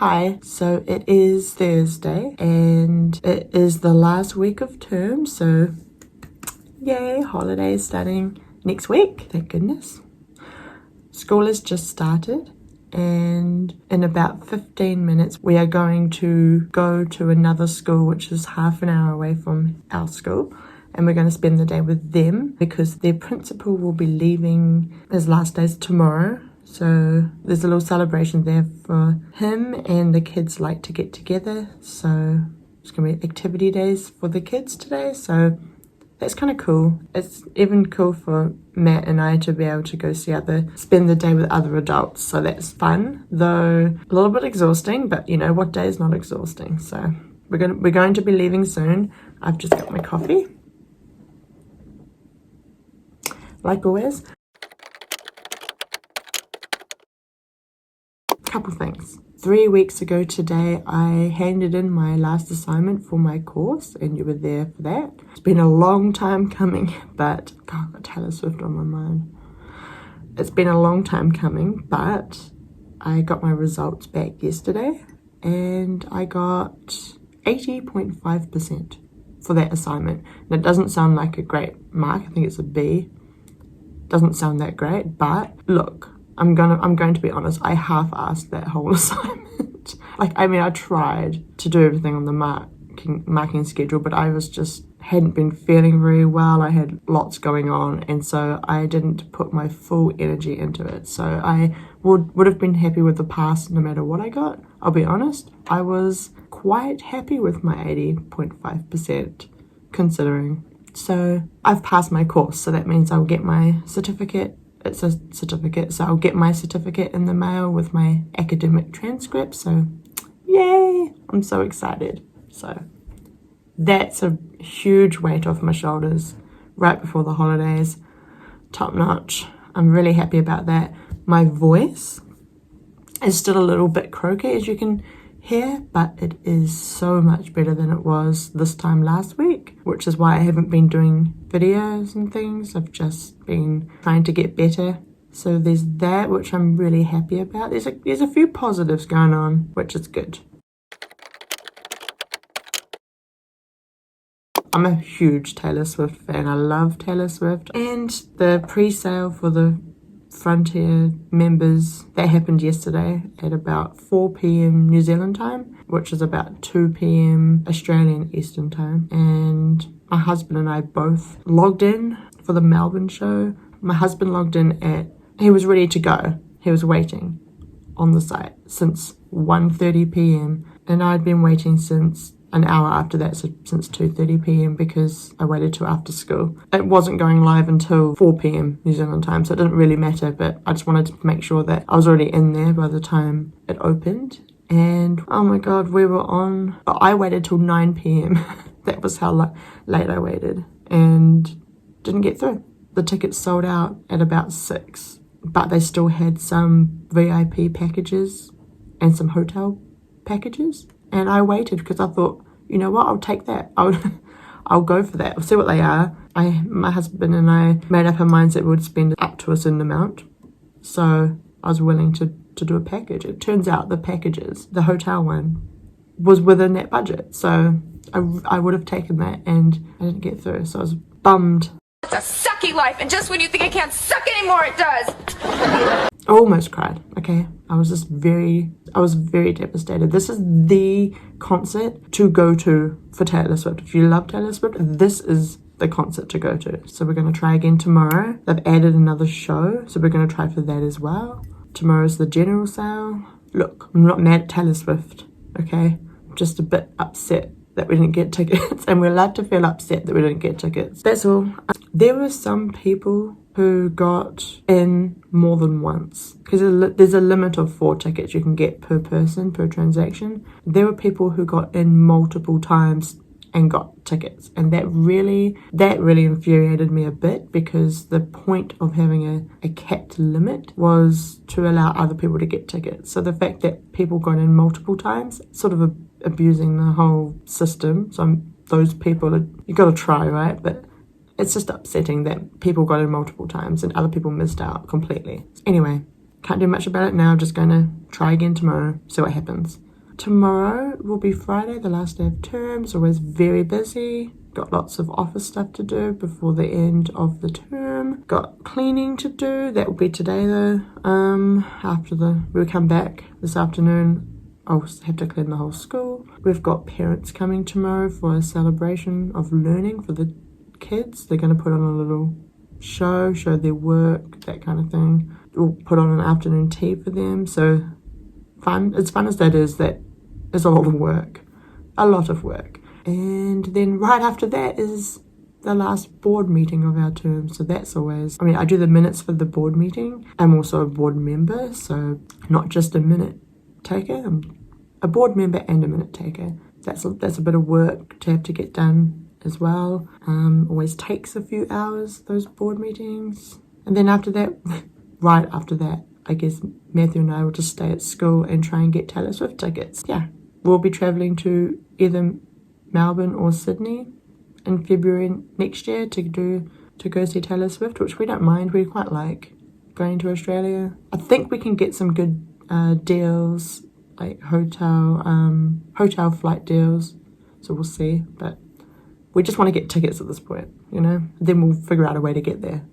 Hi, so it is Thursday and it is the last week of term, so yay, holidays starting next week, thank goodness. School has just started and in about 15 minutes we are going to go to another school which is half an hour away from our school, and we're going to spend the day with them because their principal will be leaving. His last day's tomorrow. So there's a little celebration there for him, and the kids like to get together. So it's going to be activity days for the kids today. So that's kind of cool. It's even cool for Matt and I to be able to go spend the day with other adults. So that's fun, though a little bit exhausting, but you know, what day is not exhausting? So we're going to be leaving soon. I've just got my coffee, like always. Couple things. 3 weeks ago today, I handed in my last assignment for my course, and you were there for that. It's been a long time coming, but God, I've got Taylor Swift on my mind. It's been a long time coming, but I got my results back yesterday, and I got 80.5% for that assignment. And it doesn't sound like a great mark. I think it's a B. Doesn't sound that great, but look, I'm going to be honest, I half-assed that whole assignment. I tried to do everything on the marking schedule, but I hadn't been feeling very well. I had lots going on, and so I didn't put my full energy into it. So I would have been happy with the pass no matter what I got. I'll be honest, I was quite happy with my 80.5% considering. So I've passed my course, so that means I'll get my certificate. It's a certificate, so I'll get my certificate in the mail with my academic transcript. So yay, I'm so excited. So that's a huge weight off my shoulders right before the holidays. Top notch. I'm really happy about that. My voice is still a little bit croaky, as you can hear, but it is so much better than it was this time last week, which is why I haven't been doing videos and things. I've just been trying to get better. So there's that, which I'm really happy about. There's a few positives going on, which is good. I'm a huge Taylor Swift fan. I love Taylor Swift, and the pre-sale for the Frontier members, that happened yesterday at about 4 p.m. New Zealand time, which is about 2 p.m. Australian Eastern time. And my husband and I both logged in for the Melbourne show. My husband logged in he was ready to go. He was waiting on the site since 1:30 p.m. and I'd been waiting since an hour after that, so since 2:30 p.m. because I waited till after school. It wasn't going live until 4 p.m. New Zealand time, so it didn't really matter, but I just wanted to make sure that I was already in there by the time it opened. And oh my God, I waited till 9 p.m. That was how late I waited, and didn't get through. The tickets sold out at about 6, but they still had some VIP packages and some hotel packages. And I waited because I thought, you know what, I'll take that. I'll go for that. I'll see what they are. My husband and I made up our minds that we would spend up to a certain amount. So I was willing to do a package. It turns out the packages, the hotel one, was within that budget. So I would have taken that, and I didn't get through. So I was bummed. It's a sucky life, and just when you think it can't suck anymore, it does. I almost cried, okay? I was very devastated. This is the concert to go to for Taylor Swift. If you love Taylor Swift, this is the concert to go to. So we're going to try again tomorrow. They've added another show, so we're going to try for that as well. Tomorrow's the general sale. Look, I'm not mad at Taylor Swift, okay? I'm just a bit upset that we didn't get tickets, and we're allowed to feel upset that we didn't get tickets. That's all. There were some people who got in more than once, because there's a limit of 4 tickets you can get per person, per transaction. There were people who got in multiple times and got tickets, and that really infuriated me a bit, because the point of having a capped limit was to allow other people to get tickets. So the fact that people got in multiple times, sort of abusing the whole system. So those people, you got to try, right? But it's just upsetting that people got in multiple times and other people missed out completely. Anyway, can't do much about it now. Just going to try again tomorrow, see what happens. tomorrow will be Friday, the last day of terms. Always very busy. Got lots of office stuff to do before the end of the term. Got cleaning to do. That will be today though. After we'll come back this afternoon. I'll have to clean the whole school. We've got parents coming tomorrow for a celebration of learning for the kids. They're going to put on a little show their work, that kind of thing. We'll put on an afternoon tea for them. So fun. As fun as that is a lot of work. A lot of work. And then right after that is the last board meeting of our term. So that's always, I do the minutes for the board meeting. I'm also a board member, so not just a minute taker. I'm a board member and a minute taker. That's a bit of work to have to get done as well. Always takes a few hours, those board meetings. And then after that, right after that, I guess Matthew and I will just stay at school and try and get Taylor Swift tickets. Yeah, we'll be travelling to either Melbourne or Sydney in February next year to go see Taylor Swift, which we don't mind. We quite like going to Australia. I think we can get some good deals, like hotel flight deals. So we'll see, but we just want to get tickets at this point, Then we'll figure out a way to get there.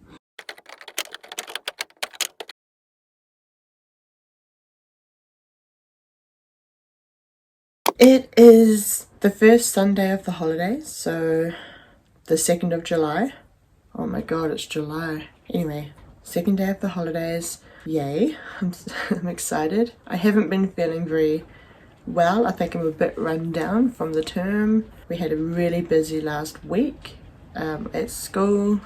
It is the first Sunday of the holidays, so the 2nd of July. Oh my god, it's July. Anyway, 2nd day of the holidays. Yay. I'm excited. I haven't been feeling very well. I think I'm a bit run down from the term. We had a really busy last week at school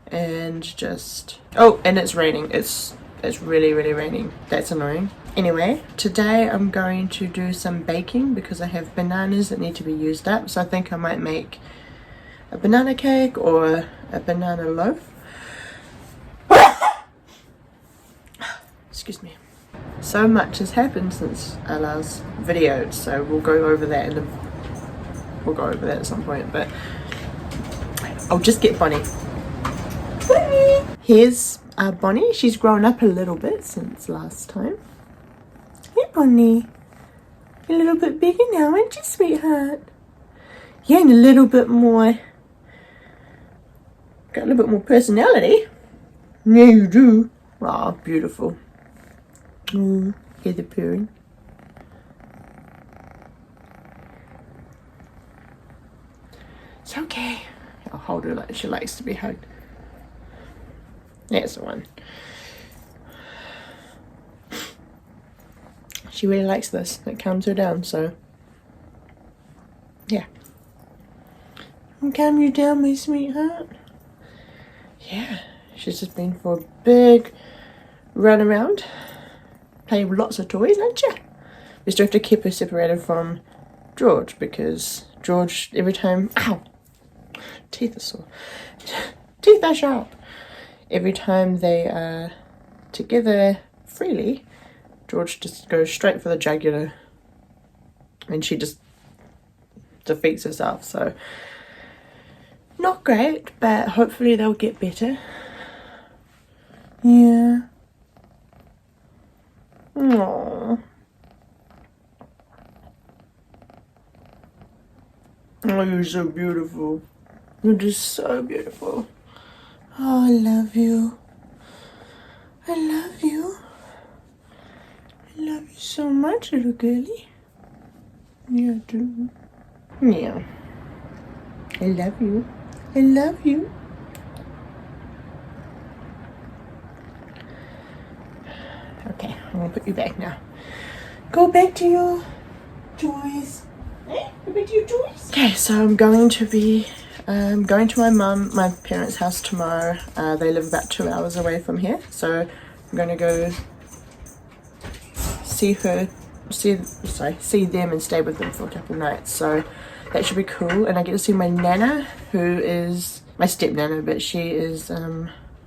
and just... Oh, and it's raining. It's really, really raining. That's annoying. Anyway, today I'm going to do some baking because I have bananas that need to be used up. So I think I might make a banana cake or a banana loaf. Excuse me. So much has happened since our last video, so we'll go over that at some point, but I'll just get Bonnie. Bonnie! Here's Bonnie. She's grown up a little bit since last time. Hey Bonnie, you're a little bit bigger now, aren't you, sweetheart? Yeah, and a little bit more, got a little bit more personality. Yeah, you do. Ah, beautiful. Oh, hear the purring. It's okay. I'll hold her like she likes to be hugged. That's the one. She really likes this. It calms her down, so yeah. I'll calm you down, my sweetheart. Yeah, she's just been for a big run around. Play with lots of toys, aren't you? We still have to keep her separated from George because George, every time... Ow! Teeth are sore. Teeth are sharp. Every time they are together freely, George just goes straight for the jugular and she just defeats herself. So, not great, but hopefully they'll get better. Yeah. Aww. Oh, you're so beautiful. You're just so beautiful. Oh, I love you. I love you. I love you so much, little girlie. Yeah, I do. Yeah. I love you. I love you. Okay, I'm gonna put you back now. Go back to your toys. Eh? Go back to your toys. Okay, so I'm going to be going to my parents' house tomorrow. They live about 2 hours away from here, so I'm gonna go see them and stay with them for a couple nights. So that should be cool, and I get to see my nana, who is my step nana, but she is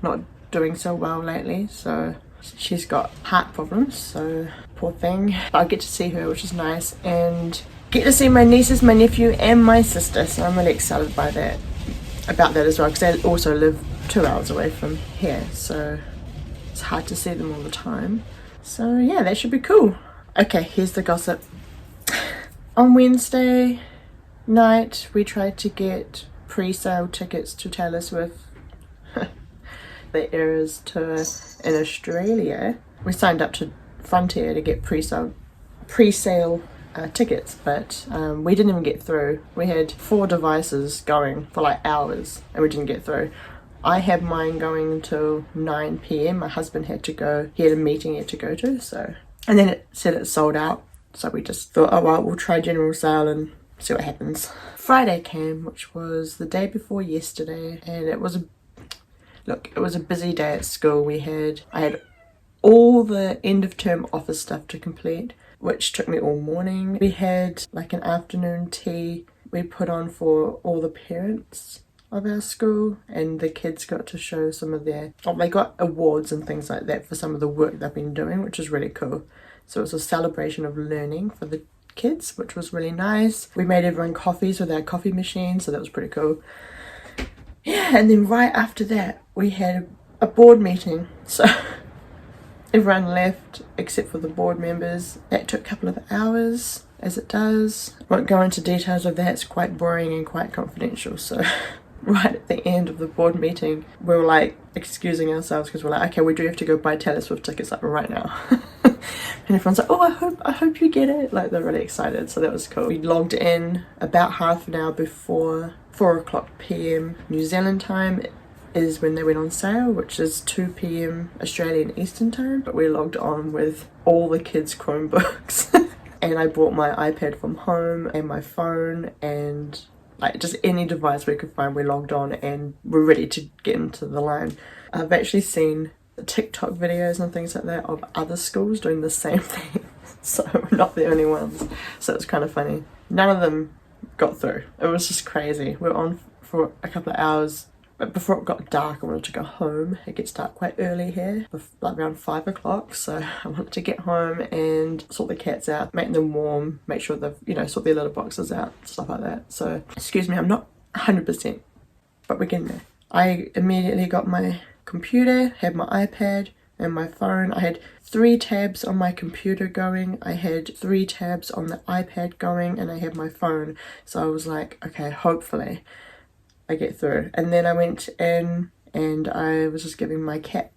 not doing so well lately, so she's got heart problems, so poor thing. But I get to see her, which is nice, and get to see my nieces, my nephew, and my sister, so I'm really excited about that as well, because they also live 2 hours away from here, so it's hard to see them all the time. So yeah, that should be cool. Okay, here's the gossip. On Wednesday night we tried to get pre-sale tickets to Taylor Swift the Eras tour in Australia. We signed up to Frontier to get pre-sale tickets, but we didn't even get through. We had 4 devices going for like hours and we didn't get through. I had mine going until 9 p.m. My husband had to go, he had a meeting he had to go to, so, and then it said it sold out, so we just thought, oh well, we'll try general sale and see what happens. Friday came, which was the day before yesterday, and it was a busy day at school. I had all the end of term office stuff to complete, which took me all morning. We had like an afternoon tea we put on for all the parents of our school, and the kids got to show some of they got awards and things like that for some of the work they've been doing, which is really cool. So it was a celebration of learning for the kids, which was really nice. We made everyone coffees with our coffee machine, so that was pretty cool. Yeah, and then right after that we had a board meeting, so everyone left except for the board members. That took a couple of hours, as it does. I won't go into details of that, it's quite boring and quite confidential. So right at the end of the board meeting we were like excusing ourselves because we're like, okay, we do have to go buy Taylor Swift tickets like right now. And everyone's like, oh, I hope you get it, like they're really excited, so that was cool. We logged in about half an hour before 4:00 p.m. New Zealand time is when they went on sale, which is 2 p.m. Australian Eastern time, but we logged on with all the kids' Chromebooks and I brought my iPad from home and my phone and like just any device we could find. We logged on and we're ready to get into the line. I've actually seen TikTok videos and things like that of other schools doing the same thing, so we're not the only ones, so it's kind of funny. None of them got through. It was just crazy. We were on for a couple of hours, but before it got dark I wanted to go home. It gets dark quite early here, like around 5 o'clock, so I wanted to get home and sort the cats out, make them warm, make sure they've, you know, sort their litter boxes out, stuff like that. So excuse me, I'm not 100%, but we're getting there. I immediately got my computer, had my iPad and my phone. I had 3 tabs on my computer going, I had 3 tabs on the iPad going, and I had my phone. So I was like, okay, hopefully I get through. And then I went in and I was just giving my cat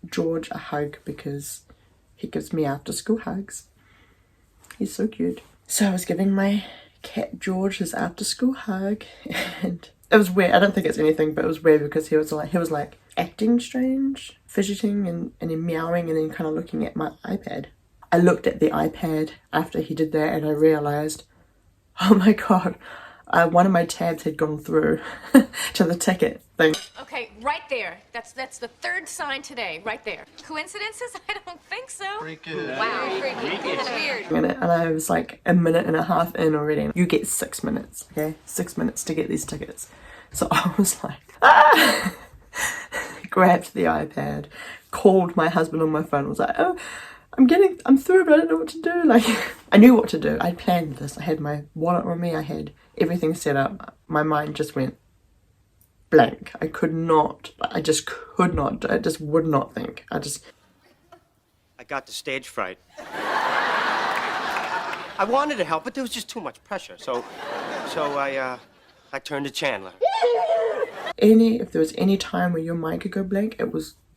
George a hug because he gives me after school hugs. He's so cute. So I was giving my cat George his after school hug and it was weird. I don't think it's anything, but it was weird because he was like acting strange, fidgeting and then meowing and then kind of looking at my iPad. I looked at the iPad after he did that and I realised, oh my god, one of my tabs had gone through to the ticket thing. Okay, right there. That's the 3rd sign today, right there. Coincidences? I don't think so. Freaky. Wow, freaky. That's weird. And I was like a minute and a half in already. You get 6 minutes, okay? 6 minutes to get these tickets. So I was like, ah! Grabbed the iPad, called my husband on my phone, was like, oh, I'm through, but I don't know what to do. Like, I knew what to do. I planned this. I had my wallet on me. I had everything set up. My mind just went blank. I just would not think. I got the stage fright. I wanted to help, but there was just too much pressure. So I turned to Chandler. If there was any time where your mind could go blank,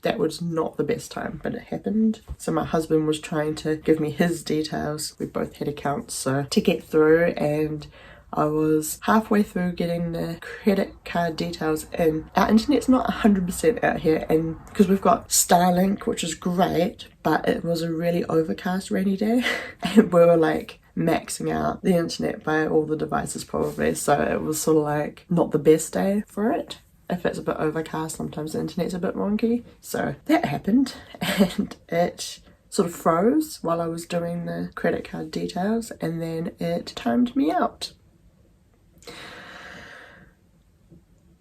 that was not the best time, but it happened. So my husband was trying to give me his details. We both had accounts, so to get through, and I was halfway through getting the credit card details in. Our internet's not 100% out here, and because we've got Starlink, which is great, but it was a really overcast rainy day and we were like maxing out the internet by all the devices probably, so it was sort of like not the best day for it. If it's a bit overcast, sometimes the internet's a bit wonky. So that happened and it sort of froze while I was doing the credit card details and then it timed me out.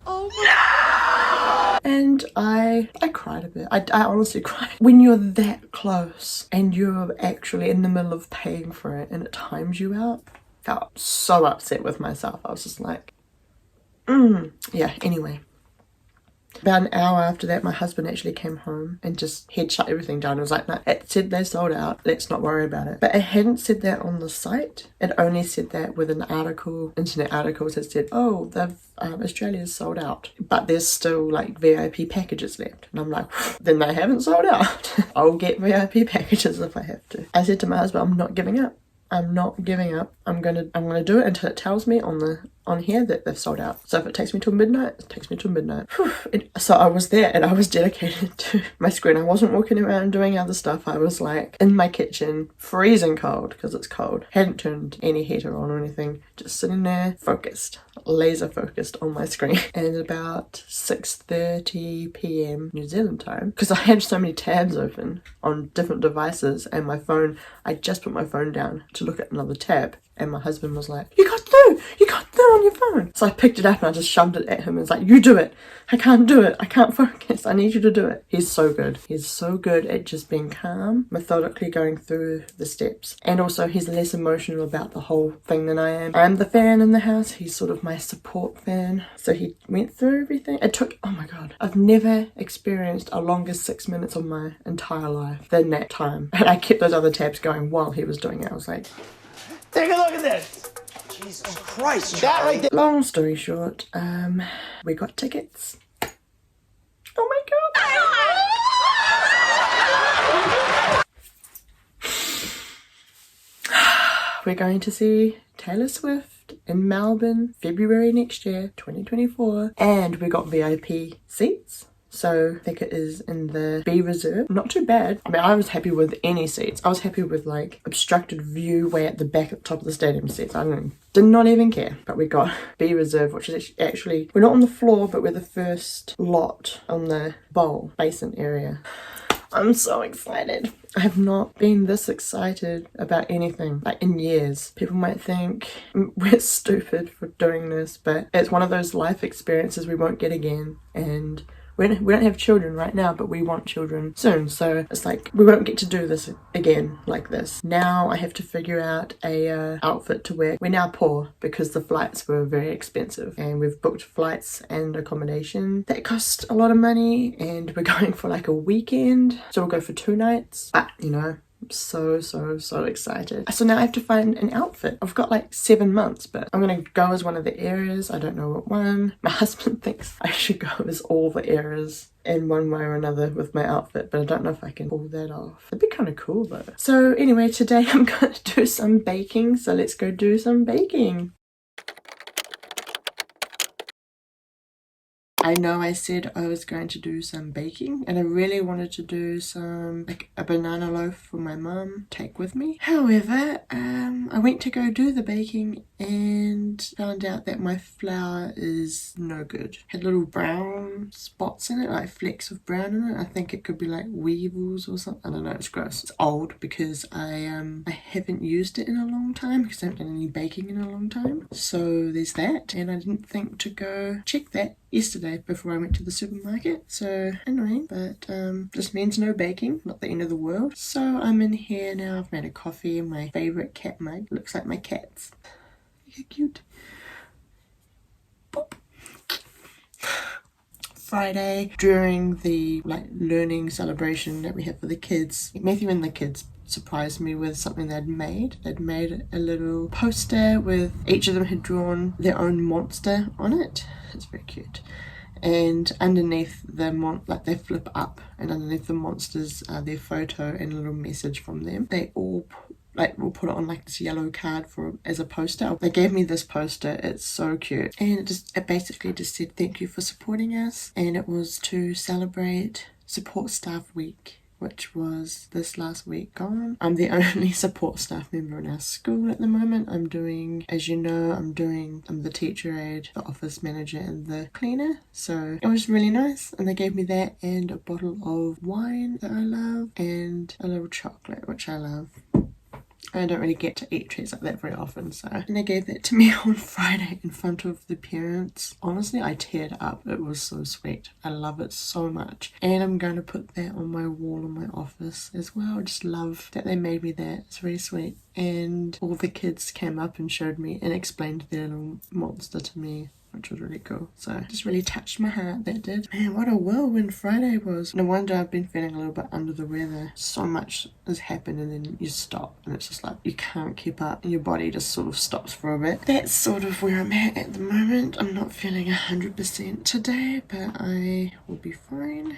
Oh no! And I cried a bit. I honestly cried. When you're that close and you're actually in the middle of paying for it and it times you out, I felt so upset with myself. I was just like, yeah, anyway. About an hour after that, my husband actually came home and just he'd shut everything down. It was like, no, it said they sold out. Let's not worry about it. But it hadn't said that on the site. It only said that with an article, internet articles that said, oh, they've Australia's sold out, but there's still like VIP packages left. And I'm like, then they haven't sold out. I'll get VIP packages if I have to. I said to my husband, I'm not giving up. I'm not giving up. I'm gonna do it until it tells me on here that they've sold out. So if it takes me till midnight, it takes me till midnight. So I was there and I was dedicated to my screen. I wasn't walking around doing other stuff. I was like in my kitchen, freezing cold because it's cold. Hadn't turned any heater on or anything. Just sitting there, focused, laser focused on my screen. And about 6:30 p.m. New Zealand time, because I had so many tabs open on different devices and my phone, I just put my phone down to look at another tab. And my husband was like, you got through on your phone. So I picked it up and I just shoved it at him and was like, you do it. I can't do it. I can't focus. I need you to do it. He's so good. He's so good at just being calm, methodically going through the steps. And also he's less emotional about the whole thing than I am. I'm the fan in the house. He's sort of my support fan. So he went through everything. It took, oh my God, I've never experienced a longer 6 minutes of my entire life than that time. And I kept those other tabs going while he was doing it. I was like, Take a look at this. Jesus Christ, that right there. long story short, we got tickets. Oh my God. We're going to see Taylor Swift in Melbourne, February next year, 2024. And we got VIP seats. So I think it is in the B reserve. Not too bad. I mean, I was happy with any seats. I was happy with like obstructed view way at the back at the top of the stadium seats. Did not even care. But we got B reserve, which is actually, we're not on the floor, but we're the first lot on the bowl basin area. I'm so excited. I have not been this excited about anything like in years. People might think we're stupid for doing this, but it's one of those life experiences we won't get again. And we don't have children right now, but we want children soon. So it's like we won't get to do this again like this. Now I have to figure out a outfit to wear. We're now poor because the flights were very expensive, and we've booked flights and accommodation that cost a lot of money, and we're going for like a weekend. So we'll go for 2 nights. But you know, I'm so excited. So now I have to find an outfit. I've got like 7 months, but I'm gonna go as one of the eras. I don't know what one. My husband thinks I should go as all the eras in one way or another with my outfit, but I don't know if I can pull that off. It'd be kind of cool though. So anyway, today I'm gonna do some baking. So let's go do some baking. I know I said I was going to do some baking, and I really wanted to do some, like a banana loaf for my mum, take with me. However, I went to go do the baking and found out that my flour is no good. Had little brown spots in it, like flecks of brown in it. I think it could be like weevils or something. I don't know, it's gross. It's old because I haven't used it in a long time because I haven't done any baking in a long time. So there's that, and I didn't think to go check that yesterday before I went to the supermarket. So annoying, but this means no baking, not the end of the world. So I'm in here now. I've made a coffee in my favourite cat mug. Looks like my cat's. Look how cute. Boop. Friday, during the like learning celebration that we have for the kids, Matthew and the kids surprised me with something they'd made. They'd made a little poster with each of them had drawn their own monster on it. It's very cute. And underneath the like they flip up, and underneath the monsters are their photo and a little message from them. They all we'll put it on like this yellow card as a poster. They gave me this poster. It's so cute, and it basically just said thank you for supporting us, and it was to celebrate Support Staff Week, which was this last week gone. I'm the only support staff member in our school at the moment. I'm doing, as you know, I'm the teacher aide, the office manager, and the cleaner. So it was really nice, and they gave me that and a bottle of wine that I love and a little chocolate, which I love. I don't really get to eat treats like that very often, so. And they gave that to me on Friday in front of the parents. Honestly, I teared up. It was so sweet. I love it so much. And I'm going to put that on my wall in my office as well. I just love that they made me that. It's very sweet. And all the kids came up and showed me and explained their little monster to me. which was really cool. So just really touched my heart, that did. Man, what a whirlwind Friday was. No wonder I've been feeling a little bit under the weather. So much has happened and then you stop and it's just like you can't keep up and your body just sort of stops for a bit. That's sort of where I'm at the moment. I'm not feeling 100% today, but I will be fine.